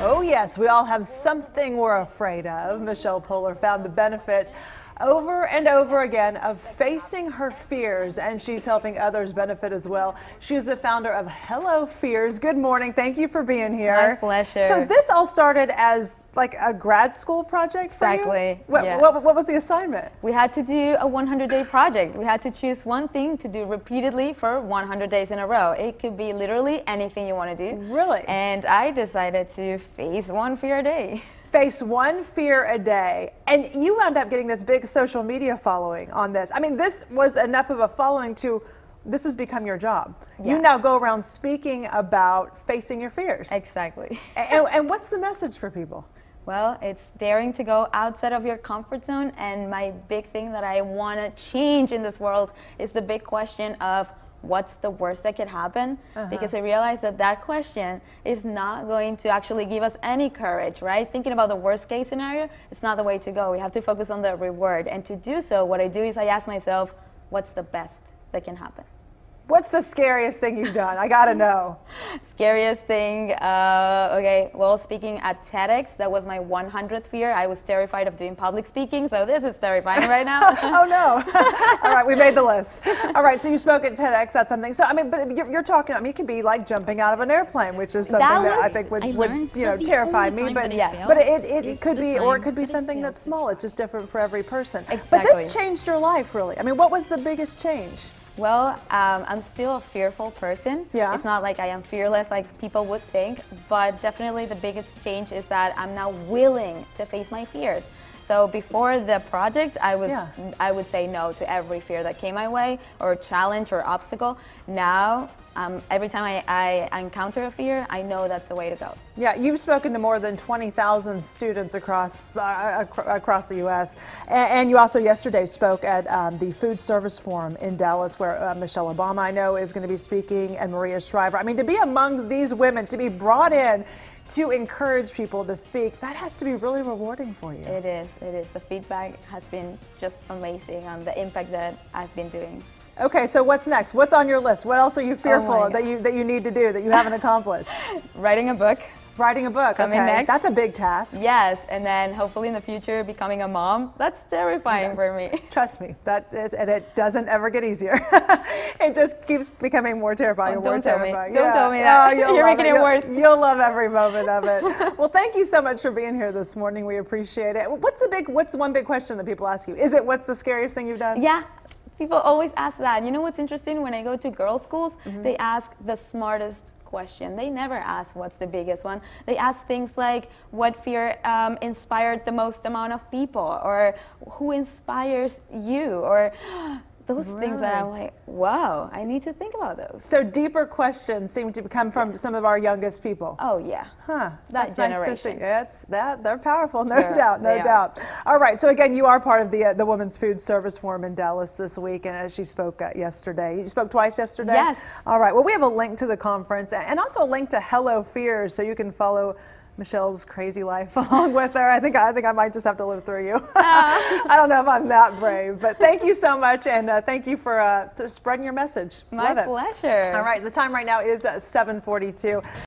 Oh yes, we all have something we're afraid of. Michelle Poler found the benefit over and over again of facing her fears, and she's helping others benefit as well. She's the founder of Hello Fears. Good morning. Thank you for being here. My pleasure. So this all started as like a grad school project for you? Exactly. What was the assignment? We had to do a 100-day project. We had to choose one thing to do repeatedly for 100 days in a row. It could be literally anything you want to do. Really? And I decided to face one fear a day. Face one fear a day, and you wound up getting this big social media following on this. I mean, this was enough of a following to, this has become your job. Yeah. You now go around speaking about facing your fears. Exactly. And what's the message for people? Well, it's daring to go outside of your comfort zone, and my big thing that I want to change in this world is the big question of what's the worst that could happen? Because I realized that that question is not going to actually give us any courage, right? Thinking about the worst case scenario, it's not the way to go. We have to focus on the reward. And to do so, what I do is I ask myself, what's the best that can happen? What's the scariest thing you've done? I gotta know. Scariest thing, okay, well, speaking at TEDx, that was my 100th fear. I was terrified of doing public speaking, so this is terrifying right now. Oh no. All right, we made the list. All right, so you spoke at TEDx, that's something. So, I mean, but you're talking, I mean, it could be like jumping out of an airplane, which is something that I think would you know, terrify me, but it could be, or it could be something that's small. It's just different for every person. Exactly. But this changed your life, really. I mean, what was the biggest change? Well, I'm still a fearful person. Yeah. It's not like I am fearless like people would think, but definitely the biggest change is that I'm now willing to face my fears. So before the project, I would say no to every fear that came my way, or challenge or obstacle. Now, every time I encounter a fear, I know that's the way to go. Yeah, you've spoken to more than 20,000 students across the U.S. And you also yesterday spoke at the Food Service Forum in Dallas, where Michelle Obama, I know, is going to be speaking, and Maria Shriver. I mean, to be among these women, to be brought in to encourage people to speak, that has to be really rewarding for you. It is. It is. The feedback has been just amazing on the impact that I've been doing. Okay, so what's next? What's on your list? What else are you fearful that you need to do that you haven't accomplished? Writing a book. Writing a book, Coming okay. next. That's a big task. Yes, and then hopefully in the future becoming a mom. That's terrifying for me. Trust me, that is, and it doesn't ever get easier. It just keeps becoming more terrifing and more terrifying. Don't tell me that. Oh, You're making it worse. You'll love every moment of it. Well, thank you so much for being here this morning. We appreciate it. What's the one big question that people ask you? Is it what's the scariest thing you've done? Yeah. People always ask that. You know what's interesting? When I go to girls' schools, they ask the smartest question. They never ask what's the biggest one. They ask things like what fear inspired the most amount of people, or who inspires you, or those things that I'm like, wow, I need to think about those. So deeper questions seem to come from some of our youngest people. Oh yeah. Huh. That generation. Nice to see. They're powerful, no doubt. All right, so again, you are part of the Women's Food Service Forum in Dallas this week, and as you spoke yesterday. You spoke twice yesterday? Yes. All right, well, we have a link to the conference and also a link to Hello Fears, so you can follow Michelle's crazy life along with her. I think I might just have to live through you. I don't know if I'm that brave, but thank you so much, and thank you for spreading your message. My pleasure. All right, the time right now is 7:42.